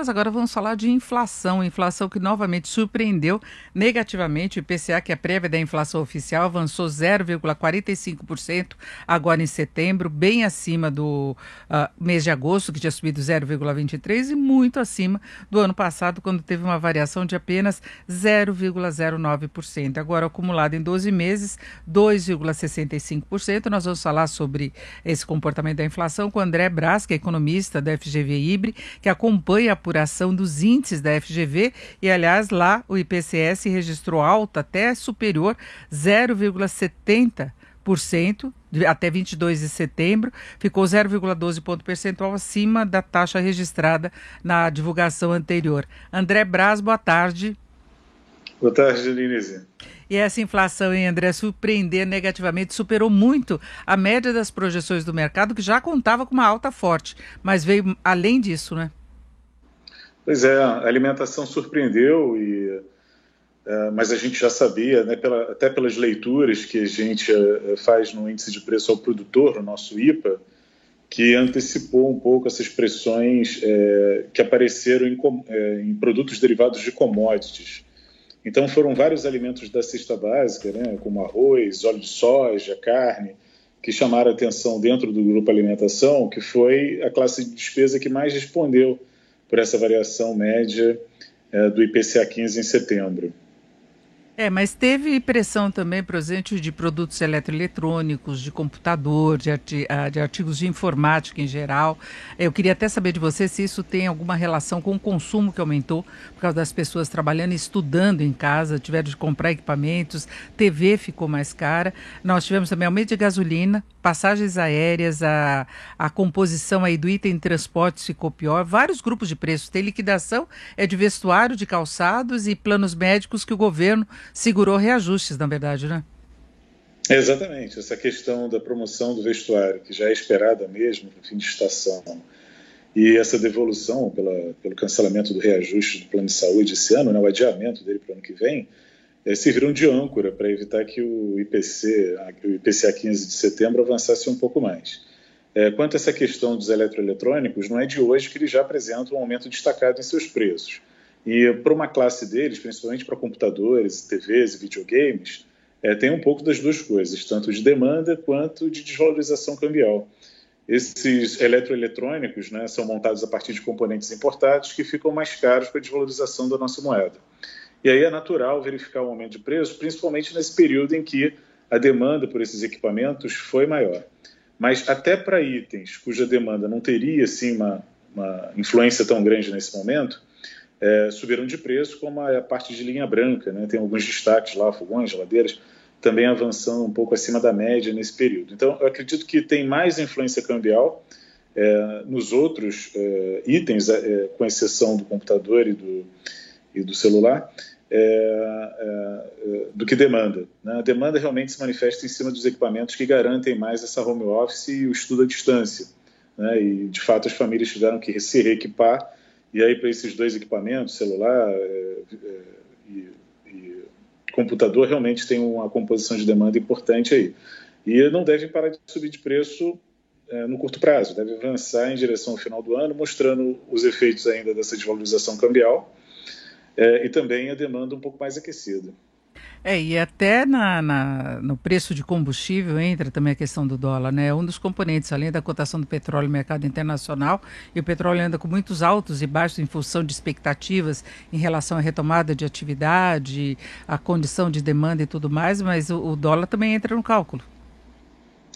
Nós agora vamos falar de inflação, inflação que novamente surpreendeu negativamente. O IPCA, que é a prévia da inflação oficial, avançou 0,45% agora em setembro, bem acima do mês de agosto, que tinha subido 0,23%, e muito acima do ano passado, quando teve uma variação de apenas 0,09%. Agora, acumulado em 12 meses, 2,65%. Nós vamos falar sobre esse comportamento da inflação com o André Braz, que é economista da FGV-IBRE, que acompanha a apuração dos índices da FGV e, aliás, lá o IPCS registrou alta até superior 0,70%, até 22 de setembro, ficou 0,12 ponto percentual acima da taxa registrada na divulgação anterior. André Braz, boa tarde. Boa tarde, Denise. E essa inflação, hein, André, surpreender negativamente, superou muito a média das projeções do mercado, que já contava com uma alta forte, mas veio além disso, né? Pois é, a alimentação surpreendeu, mas a gente já sabia, né, até pelas leituras que a gente faz no índice de preço ao produtor, o nosso IPA, que antecipou um pouco essas pressões que apareceram em produtos derivados de commodities. Então foram vários alimentos da cesta básica, né, como arroz, óleo de soja, carne, que chamaram a atenção dentro do grupo alimentação, que foi a classe de despesa que mais respondeu por essa variação média do IPCA 15 em setembro. Mas teve pressão também, por exemplo, de produtos eletroeletrônicos, de computador, de artigos de informática em geral. Eu queria até saber de você se isso tem alguma relação com o consumo que aumentou, por causa das pessoas trabalhando e estudando em casa, tiveram de comprar equipamentos, TV ficou mais cara. Nós tivemos também aumento de gasolina, passagens aéreas, a composição aí do item de transportes ficou pior, vários grupos de preços. Tem liquidação de vestuário, de calçados e planos médicos que o governo segurou reajustes, na verdade, né? Exatamente, essa questão da promoção do vestuário, que já é esperada mesmo no fim de estação, e essa devolução pelo cancelamento do reajuste do plano de saúde esse ano, né, o adiamento dele para o ano que vem, serviram de âncora para evitar que o IPCA 15 de setembro avançasse um pouco mais. Quanto a essa questão dos eletroeletrônicos, não é de hoje que eles já apresentam um aumento destacado em seus preços. E para uma classe deles, principalmente para computadores, TVs e videogames, tem um pouco das duas coisas, tanto de demanda quanto de desvalorização cambial. Esses eletroeletrônicos, né, são montados a partir de componentes importados que ficam mais caros com a desvalorização da nossa moeda. E aí é natural verificar um aumento de preço, principalmente nesse período em que a demanda por esses equipamentos foi maior. Mas até para itens cuja demanda não teria assim, uma influência tão grande nesse momento, subiram de preço, como a parte de linha branca, né? Tem alguns destaques lá, fogões, geladeiras, também avançando um pouco acima da média nesse período. Então, eu acredito que tem mais influência cambial nos outros itens, com exceção do computador e do celular, do que demanda, né? A demanda realmente se manifesta em cima dos equipamentos que garantem mais essa home office e o estudo à distância, né? E, de fato, as famílias tiveram que se reequipar. E aí, para esses dois equipamentos, celular e computador, realmente tem uma composição de demanda importante aí. E não deve parar de subir de preço no curto prazo, deve avançar em direção ao final do ano, mostrando os efeitos ainda dessa desvalorização cambial e também a demanda um pouco mais aquecida. E até no preço de combustível entra também a questão do dólar, né? Um dos componentes, além da cotação do petróleo no mercado internacional, e o petróleo anda com muitos altos e baixos em função de expectativas em relação à retomada de atividade, a condição de demanda e tudo mais, mas o dólar também entra no cálculo.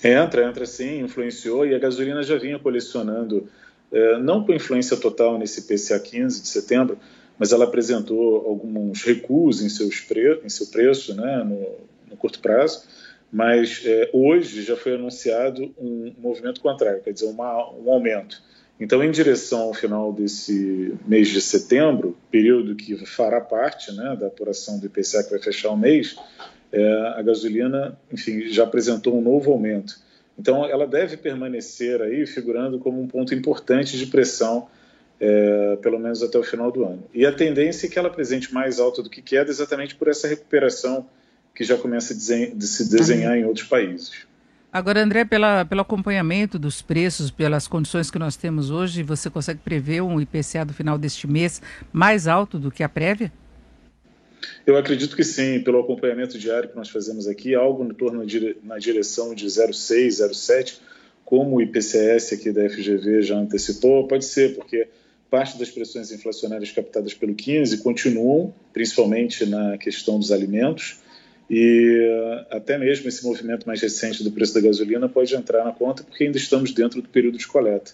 Entra sim, influenciou, e a gasolina já vinha colecionando, não com influência total nesse IPCA 15 de setembro, mas ela apresentou alguns recuos em seu preço, né, no curto prazo, mas hoje já foi anunciado um movimento contrário, quer dizer, um aumento. Então, em direção ao final desse mês de setembro, período que fará parte, né, da apuração do IPCA que vai fechar o mês, a gasolina, enfim, já apresentou um novo aumento. Então, ela deve permanecer aí figurando como um ponto importante de pressão, pelo menos até o final do ano. E a tendência é que ela apresente mais alta do que queda, exatamente por essa recuperação que já começa a se desenhar em outros países. Agora, André, pelo acompanhamento dos preços, pelas condições que nós temos hoje, você consegue prever um IPCA do final deste mês mais alto do que a prévia? Eu acredito que sim, pelo acompanhamento diário que nós fazemos aqui, algo em torno na direção de 0,6, 0,7, como o IPCS aqui da FGV já antecipou, pode ser, porque parte das pressões inflacionárias captadas pelo 15 continuam, principalmente na questão dos alimentos, e até mesmo esse movimento mais recente do preço da gasolina pode entrar na conta, porque ainda estamos dentro do período de coleta.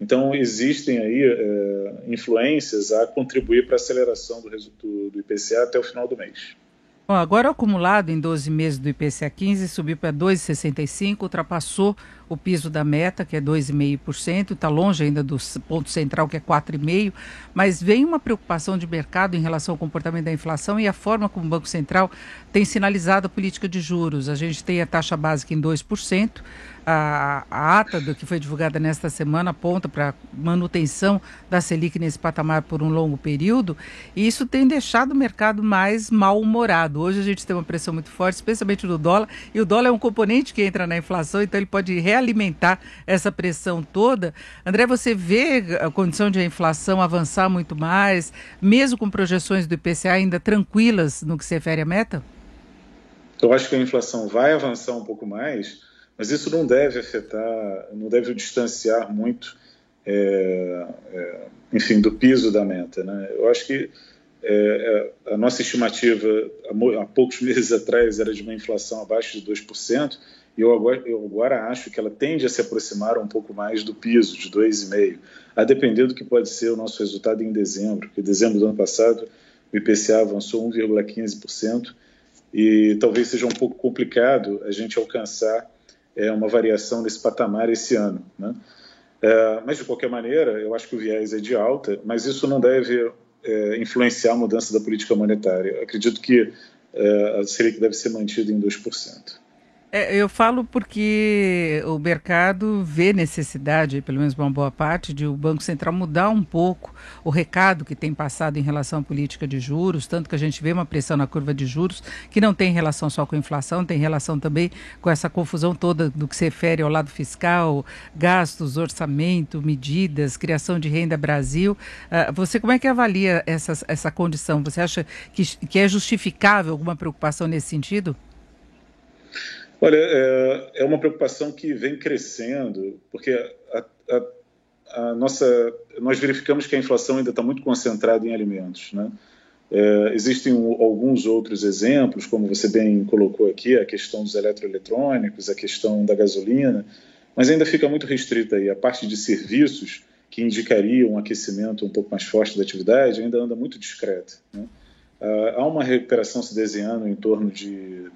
Então, existem aí influências a contribuir para a aceleração do IPCA até o final do mês. Bom, agora o acumulado em 12 meses do IPCA 15 subiu para 2,65, ultrapassou o piso da meta, que é 2,5%, está longe ainda do ponto central, que é 4,5%, mas vem uma preocupação de mercado em relação ao comportamento da inflação e a forma como o Banco Central tem sinalizado a política de juros. A gente tem a taxa básica em 2%, a ata do que foi divulgada nesta semana aponta para manutenção da Selic nesse patamar por um longo período, e isso tem deixado o mercado mais mal-humorado. Hoje a gente tem uma pressão muito forte, especialmente do dólar, e o dólar é um componente que entra na inflação, então ele pode realimentar essa pressão toda. André, você vê a condição de a inflação avançar muito mais, mesmo com projeções do IPCA ainda tranquilas no que se refere à meta? Eu acho que a inflação vai avançar um pouco mais, mas isso não deve afetar, não deve distanciar muito, enfim, do piso da meta, né? Eu acho que a nossa estimativa há poucos meses atrás era de uma inflação abaixo de 2%, e eu agora acho que ela tende a se aproximar um pouco mais do piso, de 2,5%, a depender do que pode ser o nosso resultado em dezembro, porque em dezembro do ano passado o IPCA avançou 1,15%, e talvez seja um pouco complicado a gente alcançar uma variação desse patamar esse ano, né? Mas, de qualquer maneira, eu acho que o viés é de alta, mas isso não deve influenciar a mudança da política monetária. Eu acredito que a Selic deve ser mantida em 2%. Eu falo porque o mercado vê necessidade, pelo menos uma boa parte, de o Banco Central mudar um pouco o recado que tem passado em relação à política de juros, tanto que a gente vê uma pressão na curva de juros que não tem relação só com a inflação, tem relação também com essa confusão toda do que se refere ao lado fiscal, gastos, orçamento, medidas, criação de renda Brasil. Você como é que avalia essa condição? Você acha que é justificável alguma preocupação nesse sentido? Olha, é uma preocupação que vem crescendo, porque nós verificamos que a inflação ainda está muito concentrada em alimentos, né? Existem alguns outros exemplos, como você bem colocou aqui, a questão dos eletroeletrônicos, a questão da gasolina, mas ainda fica muito restrita aí. A parte de serviços, que indicaria um aquecimento um pouco mais forte da atividade, ainda anda muito discreta, né? Há uma recuperação se desenhando em torno de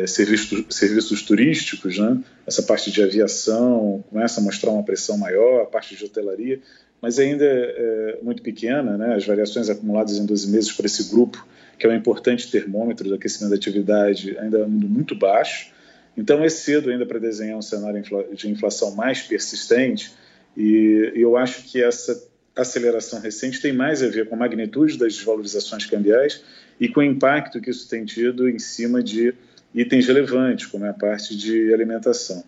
serviços turísticos, né? Essa parte de aviação começa a mostrar uma pressão maior, a parte de hotelaria, mas ainda é muito pequena, né? As variações acumuladas em 12 meses para esse grupo, que é um importante termômetro do aquecimento da atividade, ainda é muito baixo. Então é cedo ainda para desenhar um cenário de inflação mais persistente, e eu acho que essa aceleração recente tem mais a ver com a magnitude das desvalorizações cambiais e com o impacto que isso tem tido em cima de itens relevantes, como é a parte de alimentação.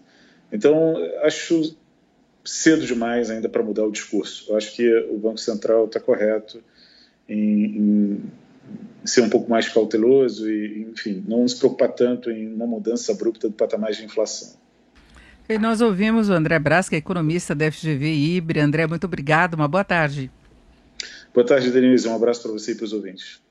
Então, acho cedo demais ainda para mudar o discurso. Eu acho que o Banco Central está correto em ser um pouco mais cauteloso e, enfim, não se preocupar tanto em uma mudança abrupta do patamar de inflação. E nós ouvimos o André Brás, que é economista da FGV Ibre. André, muito obrigado, uma boa tarde. Boa tarde, Denise. Um abraço para você e para os ouvintes.